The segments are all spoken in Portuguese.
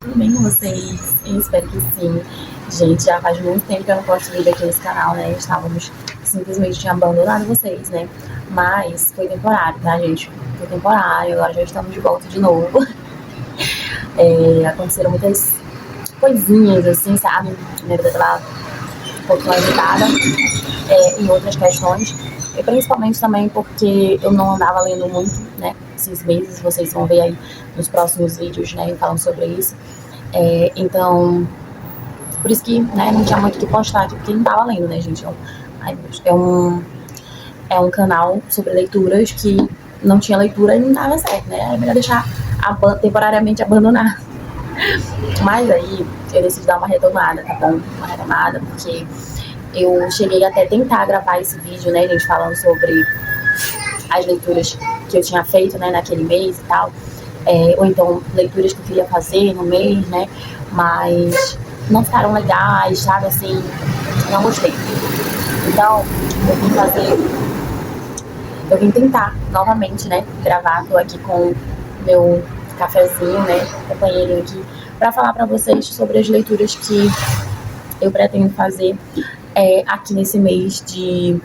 Tudo bem com vocês? Eu espero que sim. Gente, já faz muito tempo que eu não posto vídeo aqui nesse canal, né? Estávamos simplesmente abandonando vocês, né? Mas foi temporário, tá, gente? Foi temporário, agora já estamos de volta de novo. Aconteceram muitas coisinhas, assim, sabe? Minha vida tava um pouco agitada em outras questões. E principalmente também porque eu não andava lendo muito, né? Esses meses, vocês vão ver aí nos próximos vídeos, né? Falando sobre isso. Então, por isso que, né, não tinha muito o que postar aqui, porque não tava lendo, né, gente? Ai, meu Deus, é um canal sobre leituras que não tinha leitura e não dava certo, né? É melhor deixar temporariamente abandonado. Mas aí eu decidi dar uma retomada, tá bom? Uma retomada, porque eu cheguei até tentar gravar esse vídeo, né, gente, falando sobre as leituras que eu tinha feito, né, naquele mês e tal. Ou então leituras que eu queria fazer no mês, né? Mas não ficaram legais, sabe? Assim, não gostei. Então, eu vim tentar novamente, né? Gravar, tô aqui com meu cafezinho, né? Companheirinho aqui, pra falar pra vocês sobre as leituras que eu pretendo fazer aqui nesse mês de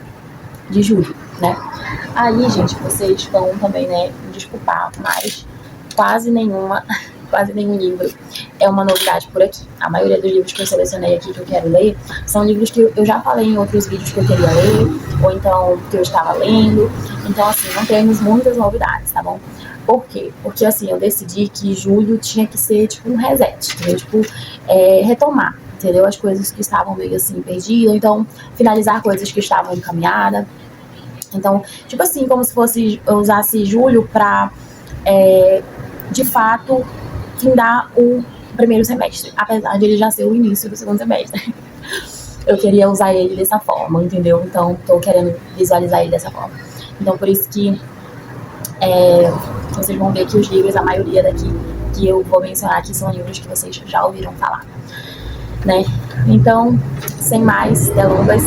julho, né? Aí, gente, vocês vão também, né, me desculpar, mas quase nenhum livro é uma novidade por aqui. A maioria dos livros que eu selecionei aqui que eu quero ler são livros que eu já falei em outros vídeos que eu queria ler, ou então que eu estava lendo. Então, assim, não temos muitas novidades, tá bom? Por quê? Porque, assim, eu decidi que julho tinha que ser, tipo, um reset, entendeu? Tipo, retomar, entendeu? As coisas que estavam meio, assim, perdidas, então, finalizar coisas que estavam encaminhadas. Então, tipo assim, como se fosse, eu usasse julho pra, de fato, findar o primeiro semestre, apesar de ele já ser o início do segundo semestre. Eu queria usar ele dessa forma, entendeu? Então, tô querendo visualizar ele dessa forma. Então, por isso que vocês vão ver que os livros, a maioria daqui que eu vou mencionar aqui, são livros que vocês já ouviram falar, né? Então, sem mais delongas,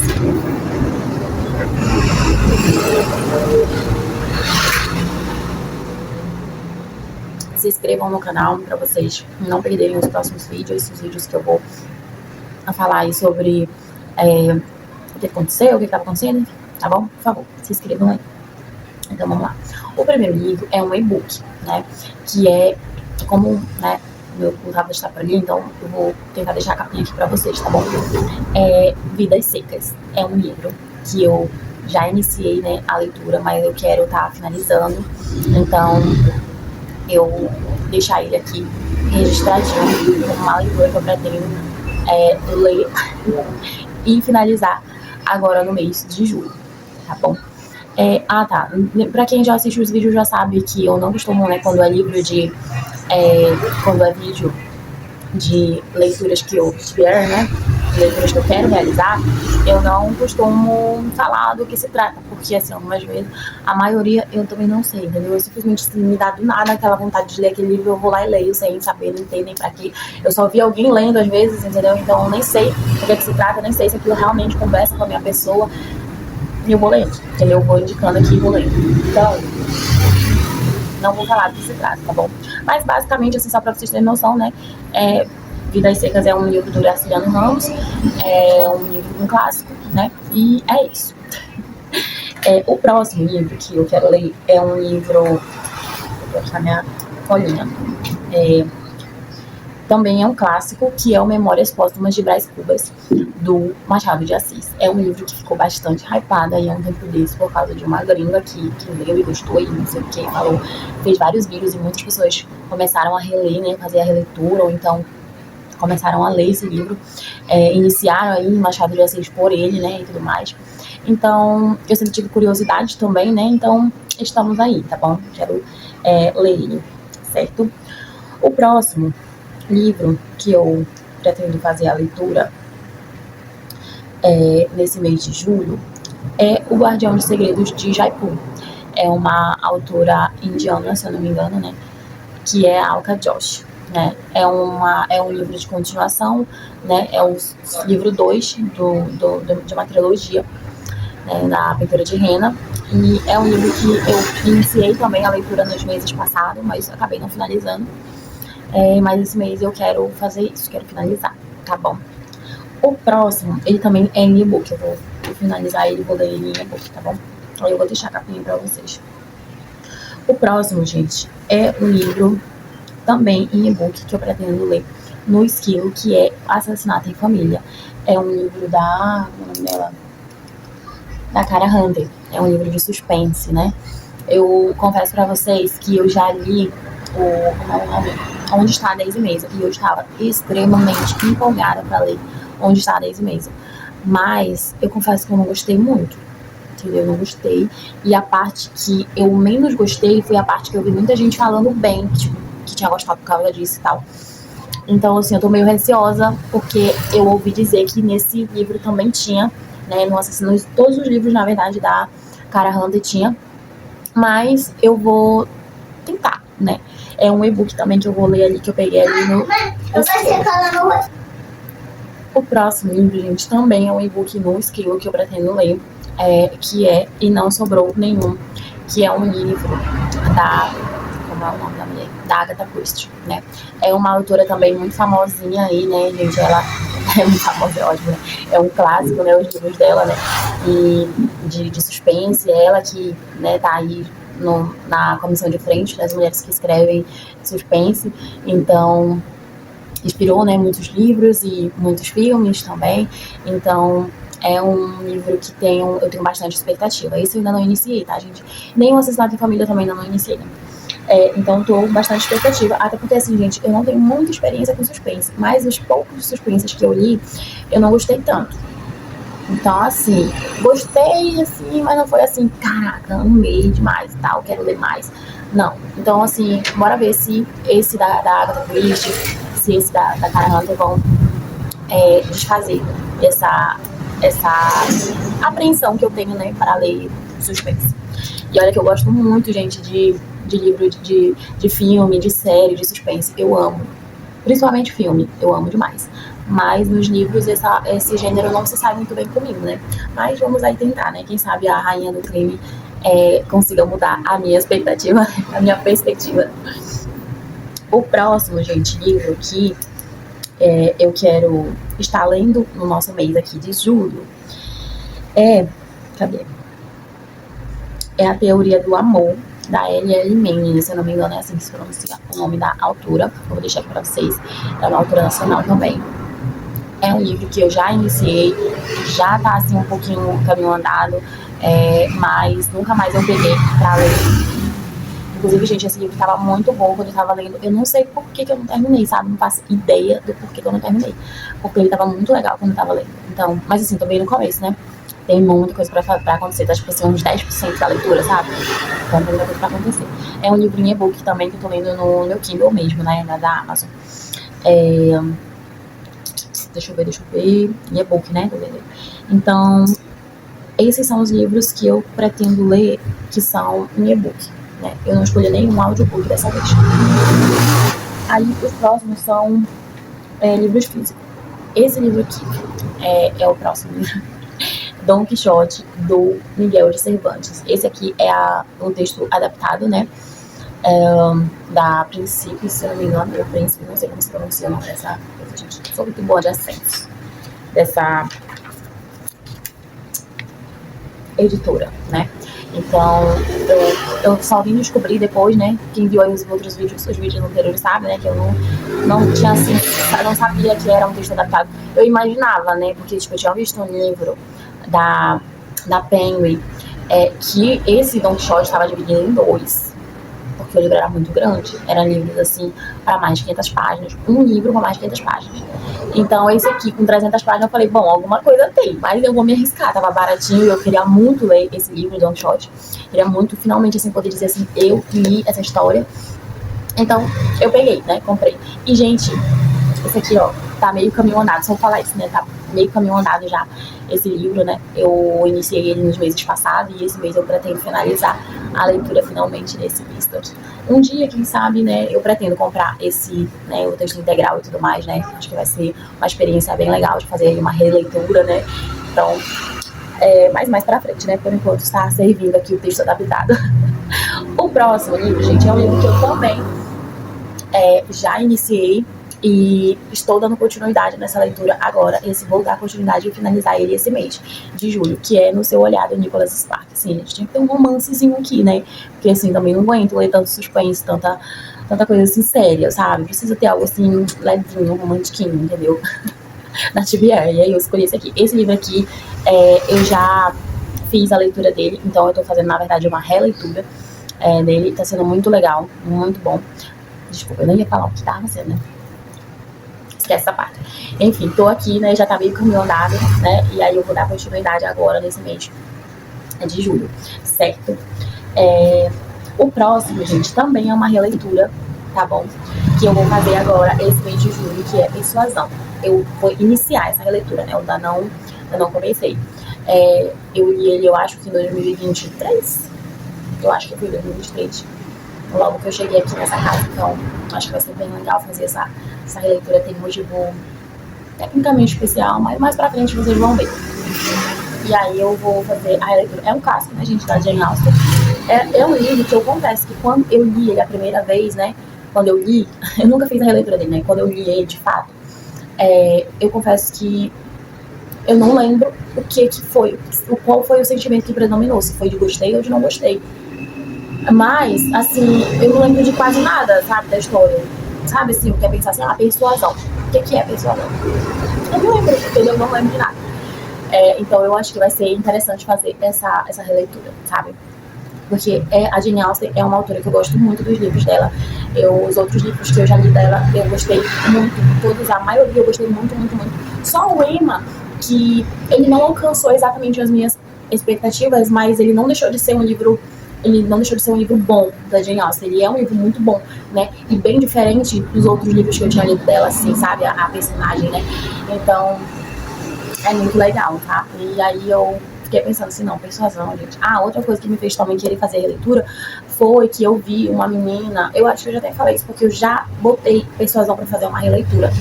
se inscrevam no canal para vocês não perderem os próximos vídeos, os vídeos que eu vou falar aí sobre o que aconteceu, o que estava acontecendo, tá bom? Por favor, se inscrevam aí. Então vamos lá. O primeiro livro é um e-book, né? Que é como, né? Meu computador está por ali, então eu vou tentar deixar a capinha aqui para vocês, tá bom? Vidas Secas é um livro que eu já iniciei, né, a leitura, mas eu quero estar finalizando. Então eu deixar ele aqui registradinho como uma leitura que eu pretendo ler e finalizar agora no mês de julho, tá bom? Tá. Pra quem já assiste os vídeos já sabe que eu não costumo, né, quando é livro de... quando é vídeo de leituras que eu quero, né, leituras que eu quero realizar, eu não costumo falar do que se trata, porque, assim, algumas vezes, a maioria eu também não sei, entendeu? Eu simplesmente, se me dá do nada aquela vontade de ler aquele livro, eu vou lá e leio, sem saber, não entendo nem pra quê. Eu só vi alguém lendo, às vezes, entendeu? Então, eu nem sei do que se trata, nem sei se aquilo realmente conversa com a minha pessoa, e eu vou lendo, entendeu? Eu vou indicando aqui e vou lendo. Então, não vou falar do que se trata, tá bom? Mas, basicamente, assim, só pra vocês terem noção, né, Vidas Secas é um livro do Graciliano Ramos, é um livro, um clássico, né, e é isso. O próximo livro que eu quero ler é um livro... Vou botar minha folhinha. Também é um clássico, que é o Memórias Póstumas de Brás Cubas, do Machado de Assis. É um livro que ficou bastante hypado aí há um tempo desse, por causa de uma gringa que leu e gostou e não sei o que, falou, fez vários vídeos e muitas pessoas começaram a reler, né, fazer a releitura, ou então começaram a ler esse livro, iniciaram aí Machado de Assis por ele, né, e tudo mais. Então, eu sempre tive curiosidade também, né, então estamos aí, tá bom? Quero ler ele, certo? O próximo livro que eu pretendo fazer a leitura nesse mês de julho é O Guardião dos Segredos de Jaipur. É uma autora indiana, se eu não me engano, né, que é a Alka Joshi, né? É um livro de continuação, né? É o livro 2 de uma trilogia, né, da pintura de Rena. E é um livro que eu iniciei também a leitura nos meses passados, mas acabei não finalizando. Mas esse mês eu quero fazer isso, quero finalizar, tá bom? O próximo, ele também é em e-book, eu vou finalizar ele, vou ler ele em e-book, tá bom? Aí eu vou deixar a capinha pra vocês. O próximo, gente, é um livro também em e-book que eu pretendo ler no Esquilo, que é Assassinato em Família. É um livro da... como é o nome dela? Da Cara Hunter. É um livro de suspense, né? Eu confesso pra vocês que eu já li como é o nome? Onde Está a Daisy Mesa. E eu estava extremamente empolgada pra ler Onde Está a Daisy Mesa. Mas eu confesso que eu não gostei muito. Entendeu? Eu não gostei. E a parte que eu menos gostei foi a parte que eu vi muita gente falando bem, tipo, que tinha gostado por causa disso e tal. Então, assim, eu tô meio receosa, porque eu ouvi dizer que nesse livro também tinha, né, no Assassino, todos os livros, na verdade, da Cara Hunter tinha, mas eu vou tentar, né. É um e-book também que eu vou ler ali, que eu peguei ali no... O próximo livro, gente, também é um e-book no Esquilo que eu pretendo ler, que é E Não Sobrou Nenhum, que é um livro da... como é o nome da mulher? Da Agatha Christie, né? É uma autora também muito famosinha aí, né, gente? Ela é muito famosa, é ótimo, né? É um clássico, né, os livros dela, né? E de suspense, ela que, né, tá aí na comissão de frente das mulheres que escrevem suspense. Então, inspirou, né, muitos livros e muitos filmes também. Então, é um livro que eu tenho bastante expectativa. Isso eu ainda não iniciei, tá, gente? Nem o Assassinato em Família também ainda não iniciei, né? Então tô bastante expectativa, até porque assim, gente, eu não tenho muita experiência com suspense, mas os poucos suspenses que eu li, eu não gostei tanto. Então, assim, gostei, assim, mas não foi assim, caraca, amei demais e tal, quero ler mais. Não. Então, assim, bora ver se esse da Agatha Christie, se esse da Cara Hunter vão desfazer essa apreensão que eu tenho, né, para ler suspense. E olha que eu gosto muito, gente, de livro, de filme, de série, de suspense. Eu amo. Principalmente filme, eu amo demais. Mas nos livros esse gênero não se sai muito bem comigo, né? Mas vamos aí tentar, né? Quem sabe a Rainha do Crime consiga mudar a minha expectativa, a minha perspectiva. O próximo, gente, livro que eu quero estar lendo no nosso mês aqui de julho cadê? É A Teoria do Amor, da L.L. Mendes, se eu não me engano é assim que se pronuncia o nome da autora. Eu vou deixar aqui pra vocês. É uma autora nacional também. É um livro que eu já iniciei, já tá assim um pouquinho caminho andado, mas nunca mais eu peguei pra ler. Inclusive, gente, esse livro tava muito bom quando eu tava lendo. Eu não sei por que eu não terminei, sabe? Não faço ideia do porquê que eu não terminei. Porque ele tava muito legal quando eu tava lendo. Então, mas assim, tô bem no começo, né? Tem muita coisa pra acontecer, tá tipo assim, uns 10% da leitura, sabe? Então tem muita coisa pra acontecer. É um livro em e-book também que eu tô lendo no meu Kindle mesmo, né? Da Amazon. Deixa eu ver. Em e-book, né? Então, esses são os livros que eu pretendo ler que são em e-book, né? Eu não escolhi nenhum audiobook dessa vez. Aí os próximos são livros físicos. Esse livro aqui é o próximo livro. Dom Quixote, do Miguel de Cervantes. Esse aqui é um texto adaptado, né? Da Princípio, se eu não me engano, eu Príncipe, não sei como se pronuncia o nome dessa gente. Sou muito boa de acentos. Dessa editora, né? Então, eu só vim descobrir depois, né? Quem viu aí os outros vídeos, os vídeos anteriores sabe, né? Que eu não tinha assim, não sabia que era um texto adaptado. Eu imaginava, né? Porque, tipo, eu tinha visto um livro da Penguin, que esse Don Quixote estava dividido em dois, porque o livro era muito grande, eram livros assim para mais de 500 páginas, um livro com mais de 500 páginas. Então esse aqui com 300 páginas eu falei, bom, alguma coisa tem, mas eu vou me arriscar, tava baratinho e eu queria muito ler esse livro, Don Quixote, queria muito finalmente assim poder dizer assim, eu li essa história. Então eu peguei, né, comprei. E gente, esse aqui, ó, tá meio caminho andado, só vou falar isso, né, tá meio caminho andado já esse livro, né, eu iniciei ele nos meses passados e esse mês eu pretendo finalizar a leitura finalmente desse texto aqui. Um dia, quem sabe, né, eu pretendo comprar esse, né, o texto integral e tudo mais, né, acho que vai ser uma experiência bem legal de fazer uma releitura, né, então, mas mais pra frente, né, por enquanto está servindo aqui o texto adaptado. O próximo livro, gente, é um livro que eu também Já iniciei e estou dando continuidade nessa leitura agora. Vou dar continuidade e finalizar ele esse mês de julho, que é No Seu Olhar, do Nicholas Sparks. Assim, a gente tinha que ter um romancezinho aqui, né? Porque assim, também não aguento ler tanto suspense, tanta coisa assim séria, sabe? Precisa ter algo assim, levinho, romantiquinho, entendeu? Na TBR. E aí eu escolhi esse aqui. Esse livro aqui, eu já fiz a leitura dele, então eu tô fazendo, na verdade, uma releitura dele. Tá sendo muito legal, muito bom. Desculpa, eu nem ia falar o que tava sendo, né? Esquece essa parte. Enfim, tô aqui, né? Já tá meio caminho andado, né? E aí eu vou dar continuidade agora nesse mês de julho, certo? O próximo, gente, também é uma releitura, tá bom? Que eu vou fazer agora esse mês de julho, que é Persuasão. Eu vou iniciar essa releitura, né? Eu ainda não comecei. Eu li ele, eu acho que em 2023. Eu acho que foi em 2023. Logo que eu cheguei aqui nessa casa, então acho que vai ser bem legal fazer essa releitura. Tem um motivo tecnicamente especial, mas mais pra frente vocês vão ver. E aí eu vou fazer a releitura. É um clássico, né, gente, da Jane Austen. É um livro que eu confesso que quando eu li ele a primeira vez, né, quando eu li, eu nunca fiz a releitura dele, né, quando eu li ele de fato, eu confesso que eu não lembro o que foi, qual foi o sentimento que predominou, se foi de gostei ou de não gostei. Mas, assim, eu não lembro de quase nada, sabe, da história. Sabe, assim, o que é pensar assim, persuasão. O que é persuasão? Eu não lembro, entendeu? Eu não lembro de nada. Então eu acho que vai ser interessante fazer essa releitura, sabe? Porque a Jane Austen é uma autora que eu gosto muito dos livros dela. Os outros livros que eu já li dela, eu gostei muito. Todos, a maioria eu gostei muito, muito, muito. Só o Emma, que ele não alcançou exatamente as minhas expectativas, mas ele não deixou de ser um livro... Ele não deixou de ser um livro bom da Jane Austen. Ele é um livro muito bom, né? E bem diferente dos outros livros que eu tinha lido dela, assim, sabe? A personagem, né? Então, é muito legal, tá? E aí eu fiquei pensando assim, não, persuasão, gente. Outra coisa que me fez também querer fazer a releitura foi que eu vi uma menina, eu acho que eu já até falei isso, porque eu já botei persuasão pra fazer uma releitura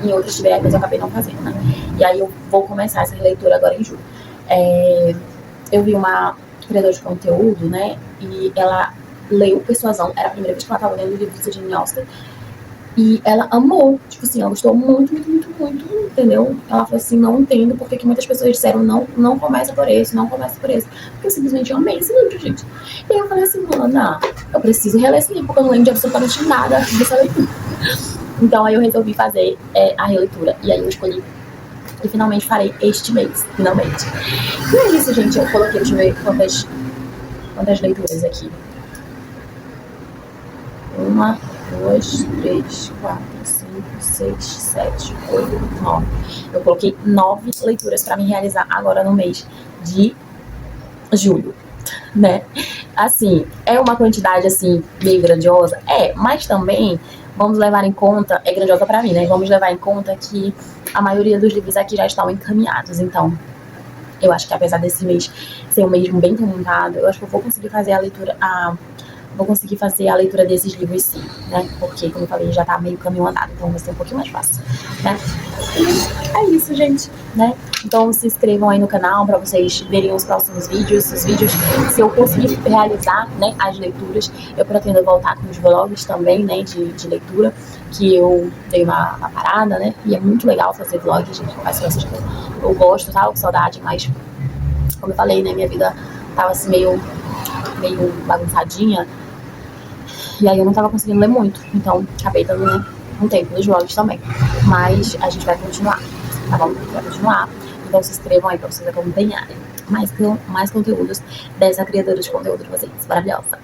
em outras TBR, mas eu acabei não fazendo, né? E aí eu vou começar essa releitura agora em julho. Eu vi uma criadora de conteúdo, né? E ela leu Persuasão, era a primeira vez que ela tava lendo o livro de Jane Austen. E ela amou, tipo assim, ela gostou muito, muito, muito, muito, entendeu? Ela falou assim, não entendo porque que muitas pessoas disseram não começa por esse, não começa por esse. Porque eu simplesmente amei esse livro, gente. E aí eu falei assim, Ana, eu preciso reler esse livro, porque eu não lembro de absolutamente nada dessa leitura. Então aí eu resolvi fazer a releitura. E aí eu escolhi e finalmente farei este mês, finalmente. E é isso, gente, eu coloquei, deixa eu ver quantas leituras aqui. 1, 2, 3, 4, 5, 6, 7, 8, 9. Eu coloquei 9 leituras para me realizar agora no mês de julho, né? Assim, é uma quantidade, assim, meio grandiosa? Mas também vamos levar em conta, é grandiosa para mim, né? Vamos levar em conta que a maioria dos livros aqui já estão encaminhados, então eu acho que apesar desse mês ser um mês bem comentado, eu acho que eu vou conseguir fazer a leitura desses livros sim, né? Porque, como eu falei, já tá meio caminho andado, então vai ser um pouquinho mais fácil, né? E é isso, gente, né? Então se inscrevam aí no canal pra vocês verem os próximos vídeos. Os vídeos, se eu conseguir realizar, né, as leituras, eu pretendo voltar com os vlogs também, né, de leitura, que eu dei uma parada, né? E é muito legal fazer vlog, gente. Faz coisas que eu gosto, tava com saudade, mas, como eu falei, né, minha vida tava assim meio bagunçadinha. E aí eu não tava conseguindo ler muito, então acabei dando um tempo nos vlogs também. Mas a gente vai continuar, tá bom? Vai continuar. Então se inscrevam aí pra vocês acompanharem mais conteúdos dessa criadora de conteúdo de vocês. Maravilhosa!